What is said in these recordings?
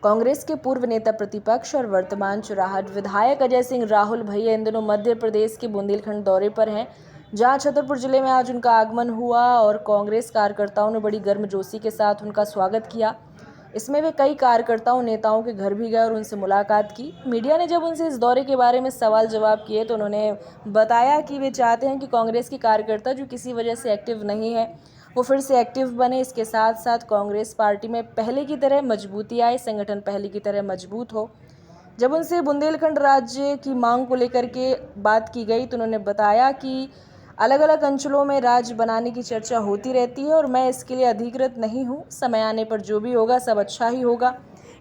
कांग्रेस के पूर्व नेता प्रतिपक्ष और वर्तमान चुराहट विधायक अजय सिंह राहुल भैया इन दिनों मध्य प्रदेश के बुंदेलखंड दौरे पर हैं, जहां छतरपुर जिले में आज उनका आगमन हुआ और कांग्रेस कार्यकर्ताओं ने बड़ी गर्मजोशी के साथ उनका स्वागत किया। इसमें वे कई कार्यकर्ताओं नेताओं के घर भी गए और उनसे मुलाकात की। मीडिया ने जब उनसे इस दौरे के बारे में सवाल जवाब किए तो उन्होंने बताया कि वे चाहते हैं कि कांग्रेस के कार्यकर्ता जो किसी वजह से एक्टिव नहीं है वो फिर से एक्टिव बने। इसके साथ साथ कांग्रेस पार्टी में पहले की तरह मजबूती आए, संगठन पहले की तरह मजबूत हो। जब उनसे बुंदेलखंड राज्य की मांग को लेकर के बात की गई तो उन्होंने बताया कि अलग अलग अंचलों में राज्य बनाने की चर्चा होती रहती है और मैं इसके लिए अधिकृत नहीं हूँ। समय आने पर जो भी होगा सब अच्छा ही होगा।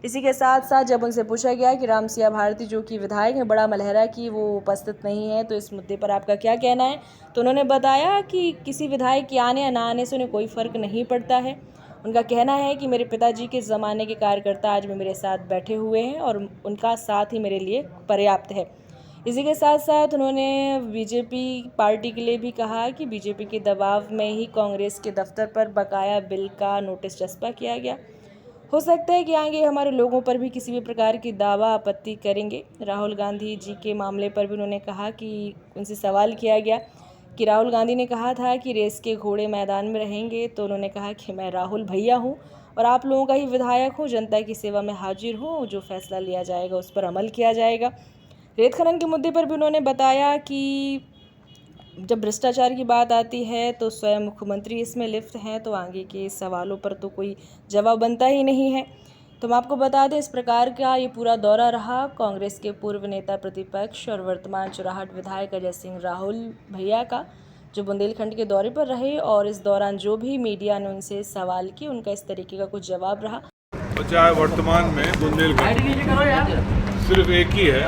इसी के साथ साथ जब उनसे पूछा गया कि रामसिया भारती जो कि विधायक हैं बड़ा मलहरा की वो उपस्थित नहीं है तो इस मुद्दे पर आपका क्या कहना है, तो उन्होंने बताया कि किसी विधायक के आने या ना आने से उन्हें कोई फ़र्क नहीं पड़ता है। उनका कहना है कि मेरे पिताजी के ज़माने के कार्यकर्ता आज भी मेरे साथ बैठे हुए हैं और उनका साथ ही मेरे लिए पर्याप्त है। इसी के साथ साथ उन्होंने बीजेपी पार्टी के लिए भी कहा कि बीजेपी के दबाव में ही कांग्रेस के दफ्तर पर बकाया बिल का नोटिस चस्पा किया गया। हो सकता है कि आगे हमारे लोगों पर भी किसी भी प्रकार की दावा आपत्ति करेंगे। राहुल गांधी जी के मामले पर भी उन्होंने कहा कि उनसे सवाल किया गया कि राहुल गांधी ने कहा था कि रेस के घोड़े मैदान में रहेंगे, तो उन्होंने कहा कि मैं राहुल भैया हूं और आप लोगों का ही विधायक हूं, जनता की सेवा में हाजिर हूं, जो फैसला लिया जाएगा उस पर अमल किया जाएगा। रेत खनन के मुद्दे पर भी उन्होंने बताया कि जब भ्रष्टाचार की बात आती है तो स्वयं मुख्यमंत्री इसमें लिप्त हैं, तो आगे के सवालों पर तो कोई जवाब बनता ही नहीं है। तो हम आपको बता दें इस प्रकार का ये पूरा दौरा रहा कांग्रेस के पूर्व नेता प्रतिपक्ष और वर्तमान चुराहट विधायक अजय सिंह राहुल भैया का, जो बुंदेलखंड के दौरे पर रहे और इस दौरान जो भी मीडिया ने उनसे सवाल किए उनका इस तरीके का कुछ जवाब रहा। चाहे वर्तमान में बुंदेलखंड सिर्फ एक ही है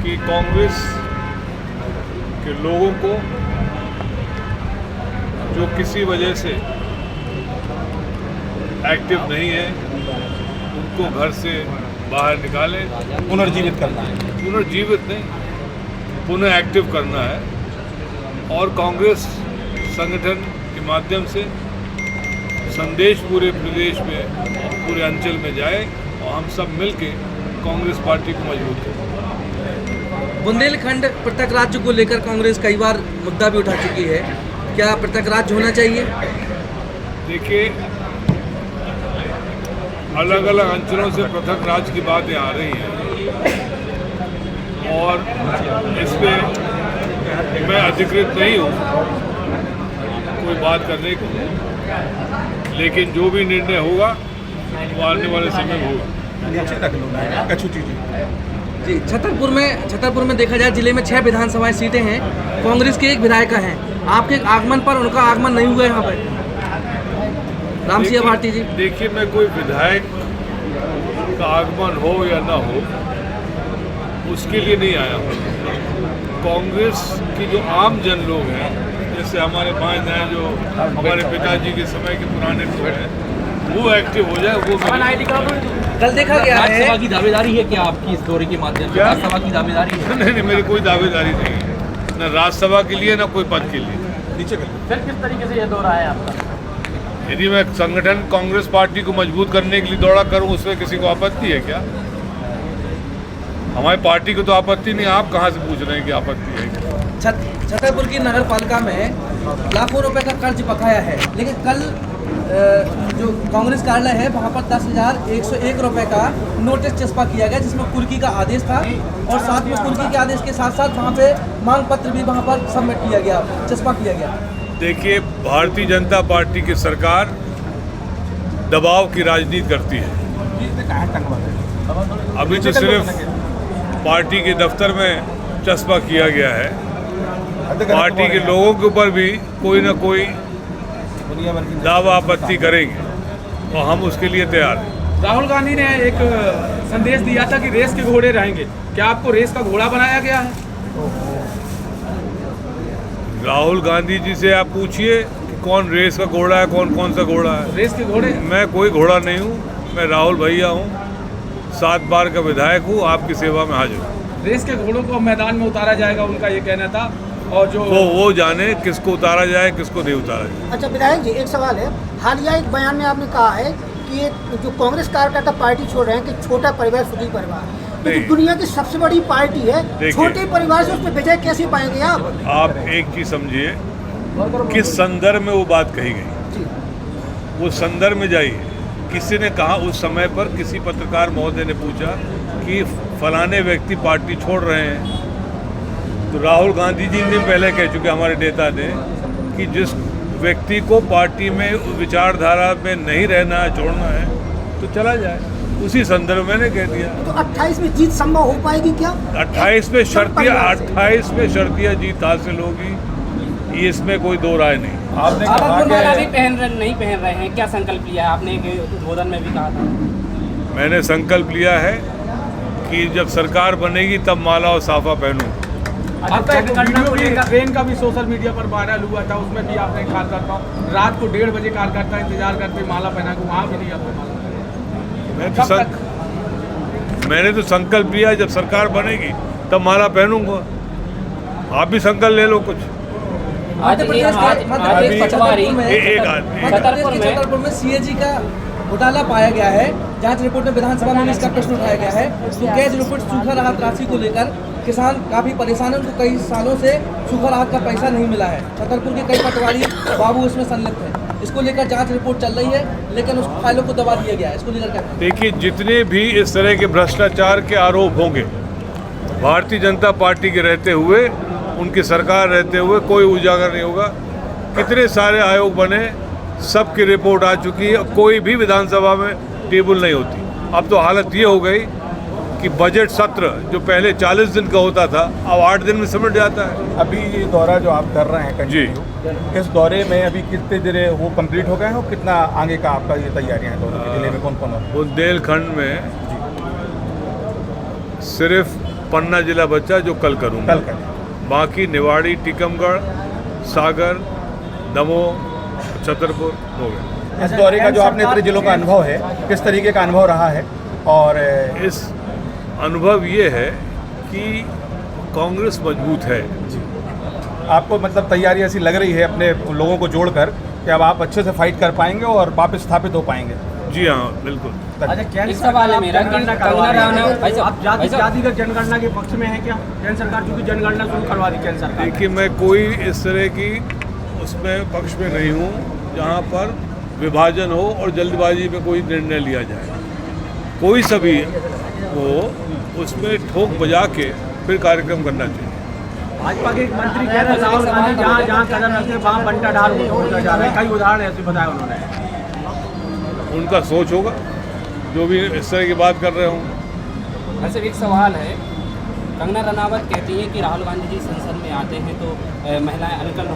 कि कांग्रेस के लोगों को जो किसी वजह से एक्टिव नहीं है उनको घर से बाहर निकालें, पुनर्जीवित करना है, पुनर्जीवित नहीं पुनः एक्टिव करना है और कांग्रेस संगठन के माध्यम से संदेश पूरे प्रदेश में पूरे अंचल में जाए और हम सब मिलके कांग्रेस पार्टी को मजबूत करें। बुंदेलखंड पृथक राज्य को लेकर कांग्रेस कई बार मुद्दा भी उठा चुकी है, क्या पृथक राज्य होना चाहिए? देखिए, अलग अलग अंचलों से पृथक राज्य की बातें आ रही हैं और इस पे मैं अधिकृत नहीं हूँ कोई बात करने को, लेकिन जो भी निर्णय होगा वो आने वाले समय में होगा। जी, छतरपुर में देखा जाए जिले में 6 विधानसभा सीटें हैं, कांग्रेस के एक विधायक हैं। आपके आगमन पर उनका आगमन नहीं हुआ यहाँ पर रामसिया भारती जी? देखिए, मैं कोई विधायक का आगमन हो या ना हो उसके लिए नहीं आया हूँ। कांग्रेस की जो आम जन लोग हैं, जैसे हमारे भाई हैं जो हमारे पिताजी के समय के पुराने लोग हैं, वो एक्टिव हो जाए। वो कल देखा गया है राज्यसभा की दावेदारी है क्या आपकी इस दौरे के माध्यम से? राज्यसभा की दावेदारी है? नहीं, मेरी कोई दावेदारी नहीं है, न राज्यसभा के लिए न कोई पद के लिए। नीचे फिर किस तरीके से ये दौरा है आपका? यदि मैं संगठन कांग्रेस पार्टी को मजबूत करने के लिए दौरा करूं उसमें किसी को आपत्ति है क्या? हमारी पार्टी को तो आपत्ति नहीं, आप कहाँ से पूछ रहे हैं कि आपत्ति है? छतरपुर की नगर पालिका में लाखों रुपए का कर्ज बकाया है, लेकिन कल जो कांग्रेस कार्यालय है वहाँ पर 10,101 रुपये का नोटिस चस्पा किया गया, जिसमें कुर्की का आदेश था और साथ में कुर्की के आदेश के साथ साथ वहाँ पे मांग पत्र भी वहाँ पर सबमिट किया गया, चस्पा किया गया। देखिए, भारतीय जनता पार्टी की सरकार दबाव की राजनीति करती है। अभी तो सिर्फ पार्टी के दफ्तर में चस्पा किया गया है, पार्टी के लोगों के ऊपर भी कोई ना कोई दावा आपत्ति करेंगे और हम उसके लिए तैयार हैं। राहुल गांधी ने एक संदेश दिया था कि रेस के घोड़े रहेंगे, क्या आपको रेस का घोड़ा बनाया गया है? राहुल गांधी जी से आप पूछिए कि कौन रेस का घोड़ा है, कौन सा घोड़ा है। रेस के घोड़े? मैं कोई घोड़ा नहीं हूँ, मैं राहुल भैया हूँ, 7 बार का विधायक हूँ, आपकी सेवा में हाजिर हूँ। रेस के घोड़ों को मैदान में उतारा जाएगा, उनका ये कहना था। और जो वो जाने किसको उतारा जाए किसको नहीं उतारा जाए। अच्छा विधायक जी, एक सवाल है, हालिया एक बयान में आपने कहा है कि ये जो कांग्रेस कार्यकर्ता पार्टी छोड़ रहे हैं कि छोटा परिवार सुखी परिवार, नहीं। लेकिन दुनिया की सबसे बड़ी पार्टी है, देखिए। छोटे परिवार से उसमें विजय कैसे पाएंगे आप? आप एक चीज समझिए, किस संदर्भ में वो बात कही गई, जी। वो संदर्भ में जाइए। किसी ने कहा उस समय पर, किसी पत्रकार महोदय ने पूछा कि फलाने व्यक्ति पार्टी छोड़ रहे हैं, तो राहुल गांधी जी ने पहले कह चुके, हमारे नेता ने, कि जिस व्यक्ति को पार्टी में विचारधारा में नहीं रहना है, छोड़ना है, तो चला जाए। उसी संदर्भ में मैंने कह दिया। तो 28 में जीत संभव हो पाएगी क्या? 28 में शर्तिया जीत हासिल होगी, इसमें कोई दो राय नहीं। आपने कहा कि नहीं पहन रहे हैं, क्या संकल्प लिया है आपने? उद्बोधन में भी कहा था। मैंने संकल्प लिया है कि जब सरकार बनेगी तब माला और साफा पहनूं। आपका एक वीडियो ट्रेन का भी सोशल मीडिया पर वायरल हुआ था, उसमें भी आपने कार्यकर्ता रात को 1:30 बजे कार्यकर्ता इंतजार करते माला पहना के वहाँ भी दिया था। मैंने तो संकल्प लिया, जब सरकार बनेगी तब माला पहनूंगा। आप भी संकल्प ले लो कुछ। मध्य प्रदेश के छतरपुर में सीएजी का घोटाला पाया गया है। जांच रिपोर्ट में विधानसभा में इसका प्रश्न उठाया गया है। तो कैच रिपोर्ट सूखा राहत राशि को लेकर किसान काफी परेशान है, उनको कई सालों से सूखा राहत का पैसा नहीं मिला है। छतरपुर के कई पटवारी बाबू इसमें संलिप्त है। इसको लेकर जांच रिपोर्ट चल रही है, लेकिन उस फाइलों को दबा दिया गया है। इसको लेकर क्या? देखिए, जितने भी इस तरह के भ्रष्टाचार के आरोप होंगे, भारतीय जनता पार्टी के रहते हुए, उनकी सरकार रहते हुए कोई उजागर नहीं होगा। कितने सारे आयोग बने, सबकी रिपोर्ट आ चुकी है, कोई भी विधानसभा में टेबल नहीं होती। अब तो हालत ये हो गई कि बजट सत्र जो पहले 40 दिन का होता था, अब 8 दिन में सिमट जाता है। अभी ये दौरा जो आप कर रहे हैं जी, इस दौरे में अभी कितने जिले वो कंप्लीट हो गए हैं और कितना आगे का आपका ये तैयारियां हैं? दौरे के जिले में कौन कौन है? बुंदेलखंड में सिर्फ पन्ना जिला बचा जो कल करूँगा। कल करें। बाकी निवाड़ी, टीकमगढ़, सागर, दमोह, छतरपुर हो गए। इस दौरे का जो आपने इतने जिलों का अनुभव है, किस तरीके का अनुभव रहा है? और इस अनुभव ये है कि कांग्रेस मजबूत है। आपको मतलब तैयारी ऐसी लग रही है अपने लोगों को जोड़कर कि अब आप अच्छे से फाइट कर पाएंगे और वापस स्थापित हो पाएंगे? जी हाँ, बिल्कुल। एक सवाल है मेरा कि आप जातिगत जनगणना के पक्ष में है क्या? केंद्र सरकार चूंकि जनगणना शुरू करवा दी केंद्र सरकार। देखिए, मैं कोई इस तरह की उसमें पक्ष में नहीं हूँ जहाँ पर विभाजन हो और जल्दबाजी में कोई निर्णय लिया जाए। कोई सभी को उसमें ठोक बजा के फिर कार्यक्रम करना चाहिए। भाजपा के एक मंत्री कह रहे हैं राहुल गांधी जहाँ कदम रखते हैं वहाँ बंटा ढाल होता जा रहा है। कई उदाहरण ऐसे बताया उन्होंने। उनका सोच होगा, जो भी इस तरह की बात कर रहे हों। वैसे एक सवाल है, कंगना रनावत कहती हैं कि राहुल गांधी जी संसद में आते हैं तो महिलाएं अनकल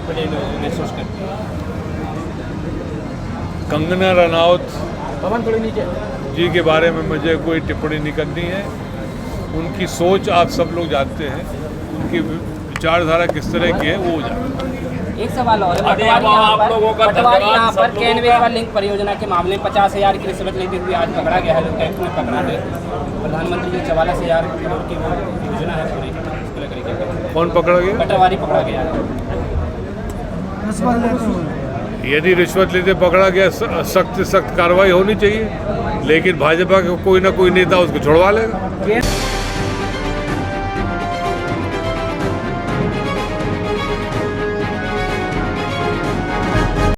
महसूस करती हैं। कंगना रनावत भवन थोड़ी नीचे जी के बारे में मुझे कोई टिप्पणी नहीं करनी है। उनकी सोच आप सब लोग जानते हैं, उनकी विचारधारा किस तरह की है वो जानते हैं। एक सवाल और है, पटवारी यहाँ पर कैनवेरा लिंक परियोजना के मामले में 50,000 की रिश्वत लेते हुए आज पकड़ा गया है। लोग टैक्स में पकड़ा गया। प्रधानमंत्री जी 44,000 करोड़ की वो योजना है पूरी, इसको लेकर क्या करें? कौन पकड़ा गया? पटवारी पकड़ा गया है। यदि रिश्वत लेते पकड़ा गया, सख्त से सख्त कार्रवाई होनी चाहिए, लेकिन भाजपा का कोई ना कोई नेता उसको छुड़वा लेगा।